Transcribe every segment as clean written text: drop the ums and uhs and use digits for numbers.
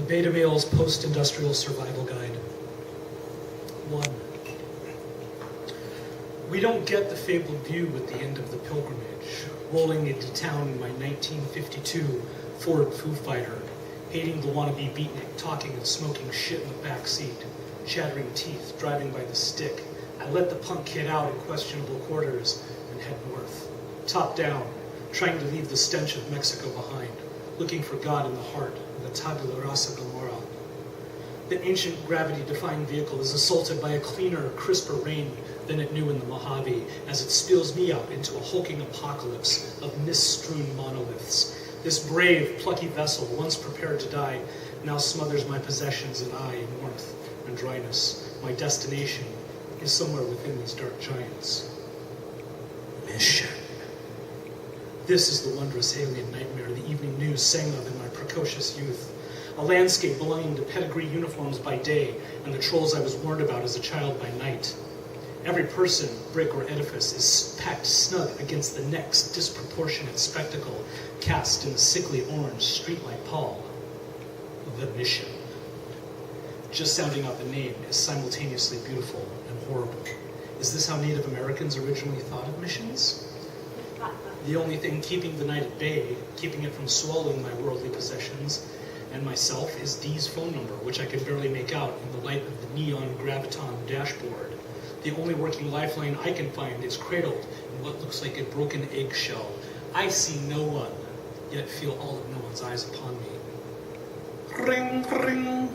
The Beta Male's Post-Industrial Survival Guide. 1. We don't get the fabled view at the end of the pilgrimage, rolling into town in my 1952 Ford Foo Fighter, hating the wannabe beatnik, talking and smoking shit in the back seat, chattering teeth, driving by the stick. I let the punk kid out in questionable quarters and head north, top down, trying to leave the stench of Mexico behind, looking for God in the heart of the tabula rasa Gomorrah. The ancient gravity-defying vehicle is assaulted by a cleaner, crisper rain than it knew in the Mojave as it spills me out into a hulking apocalypse of mist-strewn monoliths. This brave, plucky vessel, once prepared to die, now smothers my possessions and I in warmth and dryness. My destination is somewhere within these dark giants. Mission. This is the wondrous alien nightmare the evening news sang of in my precocious youth. A landscape belonging to pedigree uniforms by day and the trolls I was warned about as a child by night. Every person, brick, or edifice is packed snug against the next disproportionate spectacle cast in the sickly orange streetlight pall. The Mission. Just sounding out the name is simultaneously beautiful and horrible. Is this how Native Americans originally thought of missions? The only thing keeping the night at bay, keeping it from swallowing my worldly possessions and myself, is Dee's phone number, which I can barely make out in the light of the neon graviton dashboard. The only working lifeline I can find is cradled in what looks like a broken eggshell. I see no one, yet feel all of no one's eyes upon me. Ring, ring.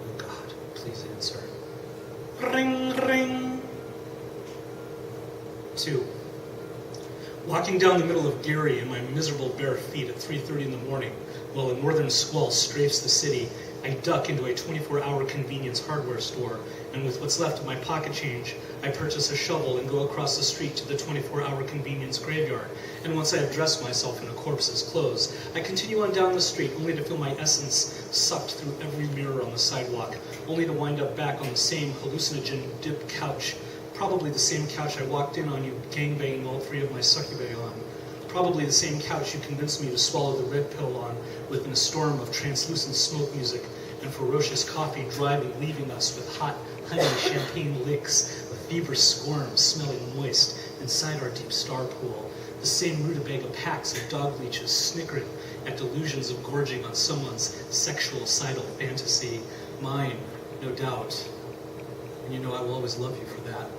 Oh God, please answer. Ring, ring. 2. Walking down the middle of Geary in my miserable bare feet at 3:30 in the morning, while a northern squall strafes the city, I duck into a 24-hour convenience hardware store, and with what's left of my pocket change, I purchase a shovel and go across the street to the 24-hour convenience graveyard. And once I have dressed myself in a corpse's clothes, I continue on down the street, only to feel my essence sucked through every mirror on the sidewalk, only to wind up back on the same hallucinogen-dipped couch, probably the same couch I walked in on you gangbanging all 3 of my succubae on. Probably the same couch you convinced me to swallow the red pill on, within a storm of translucent smoke music and ferocious coffee driving, leaving us with hot honey champagne licks, a feverish squirm smelling moist inside our deep star pool. The same rutabaga packs of dog leeches snickering at delusions of gorging on someone's sexual-sidal fantasy. Mine, no doubt. And you know I will always love you for that.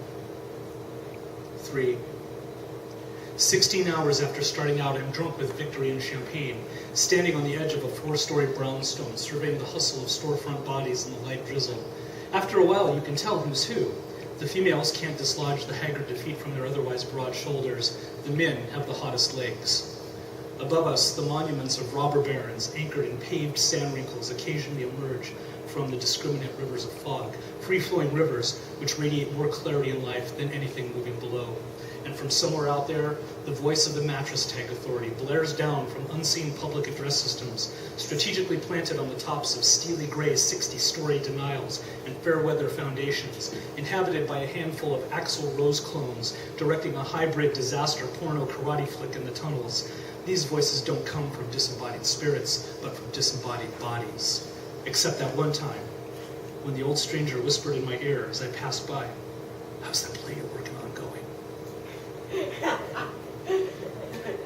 3. 16 hours after starting out, I'm drunk with victory and champagne, standing on the edge of a 4-story brownstone, surveying the hustle of storefront bodies in the light drizzle. After a while, you can tell who's who. The females can't dislodge the haggard defeat from their otherwise broad shoulders. The men have the hottest legs. Above us, the monuments of robber barons, anchored in paved sand wrinkles, occasionally emerge from the discriminate rivers of fog, free-flowing rivers which radiate more clarity and life than anything moving below. And from somewhere out there, the voice of the mattress tag authority blares down from unseen public address systems, strategically planted on the tops of steely gray 60-story denials and fair-weather foundations, inhabited by a handful of Axl Rose clones directing a hybrid disaster porno karate flick in the tunnels. These voices don't come from disembodied spirits, but from disembodied bodies. Except that one time, when the old stranger whispered in my ear as I passed by, "How's that play you're working on going?"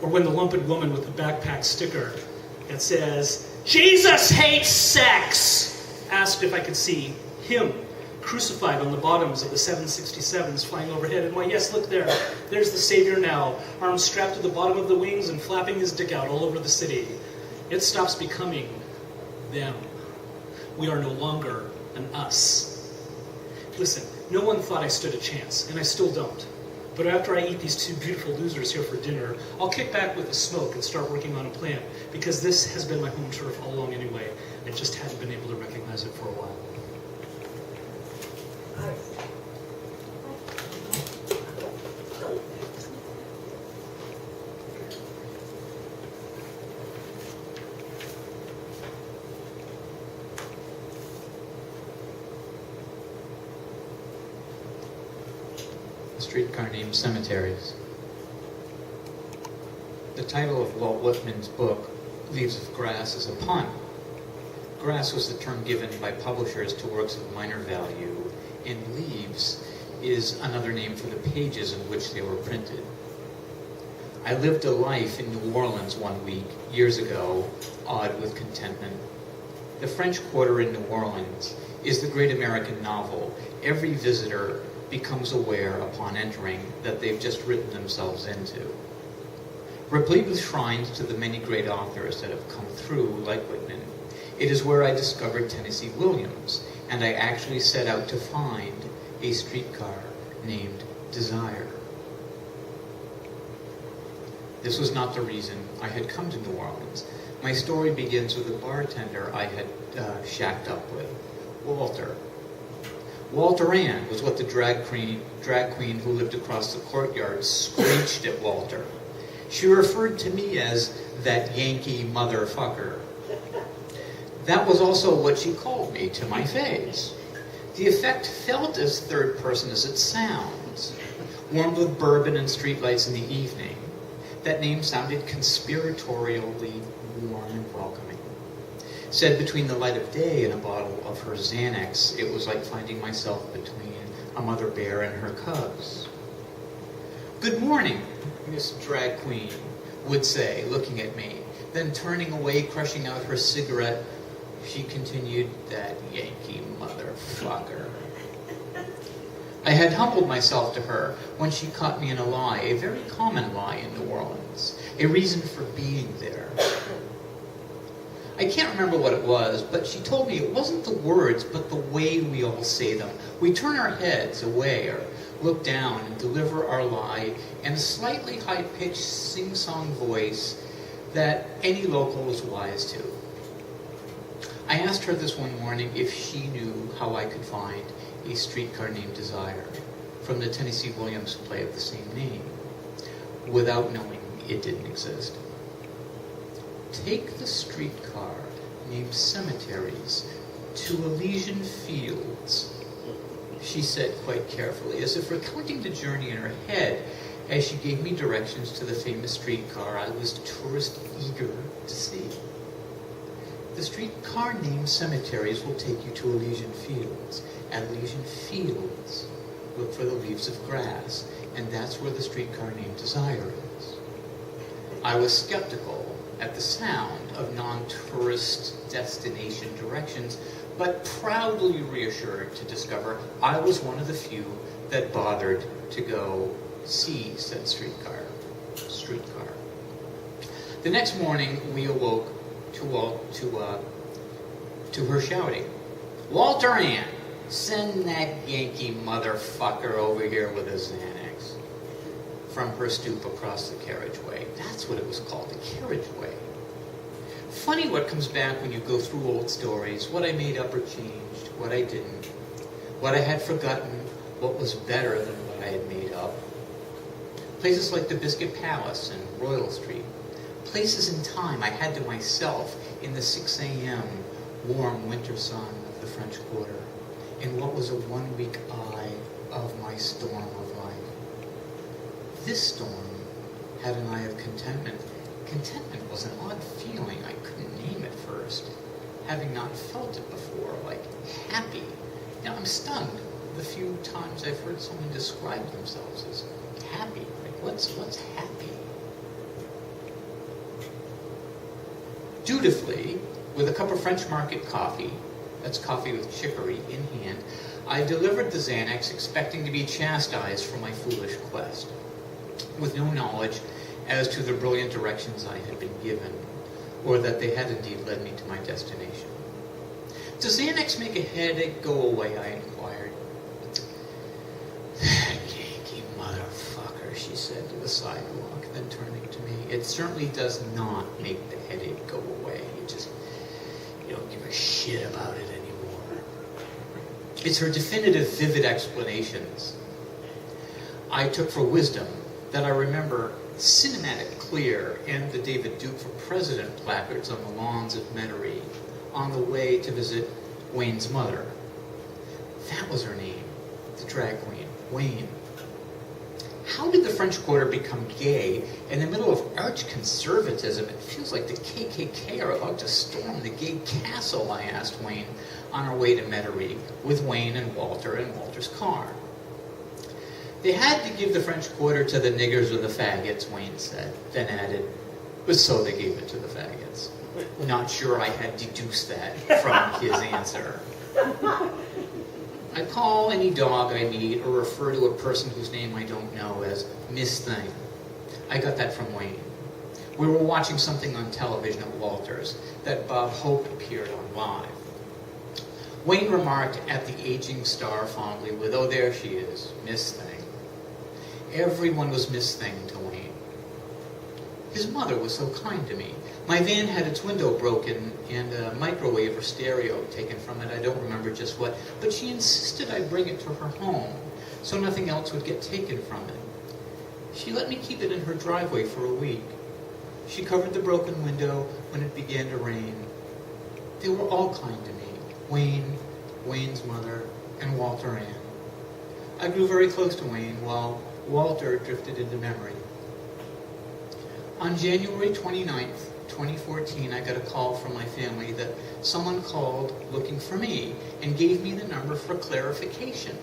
Or when the lumped woman with the backpack sticker that says, "Jesus hates sex," asked if I could see him crucified on the bottoms of the 767s flying overhead. And why, yes, look there. There's the Savior now, arms strapped to the bottom of the wings and flapping his dick out all over the city. It stops becoming them. We are no longer an us. Listen, no one thought I stood a chance, and I still don't. But after I eat these 2 beautiful losers here for dinner, I'll kick back with a smoke and start working on a plan, because this has been my home turf all along anyway. I just hadn't been able to recognize it for a while. Streetcar Named Cemeteries. The title of Walt Whitman's book, Leaves of Grass, is a pun. Grass was the term given by publishers to works of minor value, and leaves is another name for the pages in which they were printed. I lived a life in New Orleans one week, years ago, awed with contentment. The French Quarter in New Orleans is the great American novel every visitor becomes aware upon entering that they've just written themselves into. Replete with shrines to the many great authors that have come through, like Whitman, it is where I discovered Tennessee Williams, and I actually set out to find a streetcar named Desire. This was not the reason I had come to New Orleans. My story begins with a bartender I had shacked up with, Walter. Walter Ann was what the drag queen who lived across the courtyard screeched at Walter. She referred to me as that Yankee motherfucker. That was also what she called me to my face. The effect felt as third person as it sounds. Warmed with bourbon and streetlights in the evening, that name sounded conspiratorially warm and welcoming. Said between the light of day and a bottle of her Xanax, it was like finding myself between a mother bear and her cubs. "Good morning," Miss Drag Queen would say, looking at me. Then turning away, crushing out her cigarette, she continued, "That Yankee motherfucker." I had humbled myself to her when she caught me in a lie, a very common lie in New Orleans, a reason for being there. I can't remember what it was, but she told me it wasn't the words, but the way we all say them. We turn our heads away or look down and deliver our lie in a slightly high-pitched sing-song voice that any local is wise to. I asked her this one morning if she knew how I could find a streetcar named Desire from the Tennessee Williams play of the same name, without knowing it didn't exist. Take the streetcar named Cemeteries to Elysian Fields, she said quite carefully, as if recounting the journey in her head as she gave me directions to the famous streetcar I was tourist eager to see. The streetcar named Cemeteries will take you to Elysian Fields. At Elysian Fields, look for the leaves of grass, and that's where the streetcar named Desire is. I was skeptical at the sound of non-tourist destination directions, but proudly reassured to discover I was one of the few that bothered to go see said streetcar. The next morning, we awoke to her shouting, "Walter Ann, send that Yankee motherfucker over here with a Xanax," from her stoop across the carriageway. That's what it was called, the carriageway. Funny what comes back when you go through old stories, what I made up or changed, what I didn't, what I had forgotten, what was better than what I had made up. Places like the Biscuit Palace and Royal Street. Places in time I had to myself in the 6 a.m. warm winter sun of the French Quarter, in what was a one-week eye of my storm of life. This storm had an eye of contentment. Contentment was an odd feeling I couldn't name at first, having not felt it before, like happy. Now I'm stunned the few times I've heard someone describe themselves as happy. Like what's happy? Dutifully, with a cup of French market coffee, that's coffee with chicory, in hand, I delivered the Xanax, expecting to be chastised for my foolish quest, with no knowledge as to the brilliant directions I had been given, or that they had indeed led me to my destination. "Does Xanax make a headache go away?" I inquired. "Yankee motherfucker," she said to the sidewalk, then turning to me, "It certainly does not make the headache go away. You don't give a shit about it anymore." It's her definitive, vivid explanations I took for wisdom that I remember cinematic clear, and the David Duke for President placards on the lawns of Metairie on the way to visit Wayne's mother. That was her name, the drag queen, Wayne. how did the French Quarter become gay in the middle of arch conservatism? It feels like the KKK are about to storm the gay castle, I asked Wayne on our way to Metairie with Wayne and Walter in Walter's car. They had to give the French Quarter to the niggers or the faggots, Wayne said, then added, but so they gave it to the faggots. Not sure I had deduced that from his answer. I call any dog I meet or refer to a person whose name I don't know as Miss Thing. I got that from Wayne. We were watching something on television at Walter's that Bob Hope appeared on live. Wayne remarked at the aging star fondly with, "Oh, there she is, Miss Thing." Everyone was Miss Thing to Wayne. His mother was so kind to me. My van had its window broken and a microwave or stereo taken from it, I don't remember just what, but she insisted I bring it to her home so nothing else would get taken from it. She let me keep it in her driveway for a week. She covered the broken window when it began to rain. They were all kind to me, Wayne, Wayne's mother, and Walter Ann. I grew very close to Wayne while Walter drifted into memory. On January 29th, 2014, I got a call from my family that someone called looking for me and gave me the number for clarification.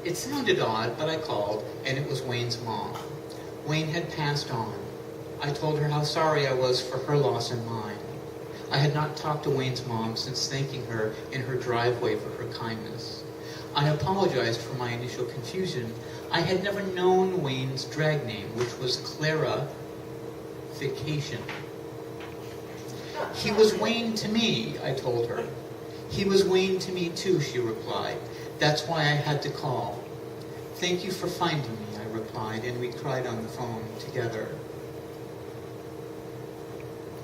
It sounded odd, but I called, and it was Wayne's mom. Wayne had passed on. I told her how sorry I was for her loss and mine. I had not talked to Wayne's mom since thanking her in her driveway for her kindness. I apologized for my initial confusion. I had never known Wayne's drag name, which was Clara Vacation. He was Wayne to me, I told her. He was Wayne to me too, she replied. That's why I had to call. Thank you for finding me, I replied, and we cried on the phone together.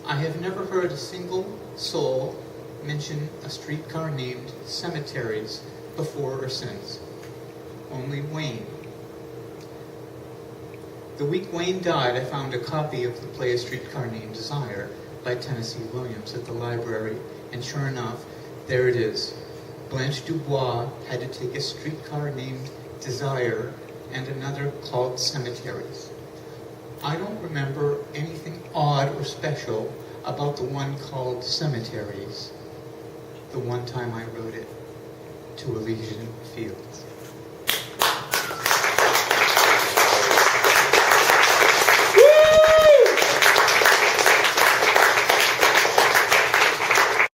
I have never heard a single soul mention a streetcar named Cemeteries before or since. Only Wayne. The week Wayne died, I found a copy of the play A Streetcar Named Desire by Tennessee Williams at the library, and sure enough, there it is. Blanche Dubois had to take a streetcar named Desire and another called Cemeteries. I don't remember anything odd or special about the one called Cemeteries, the one time I wrote it to Elysian Fields.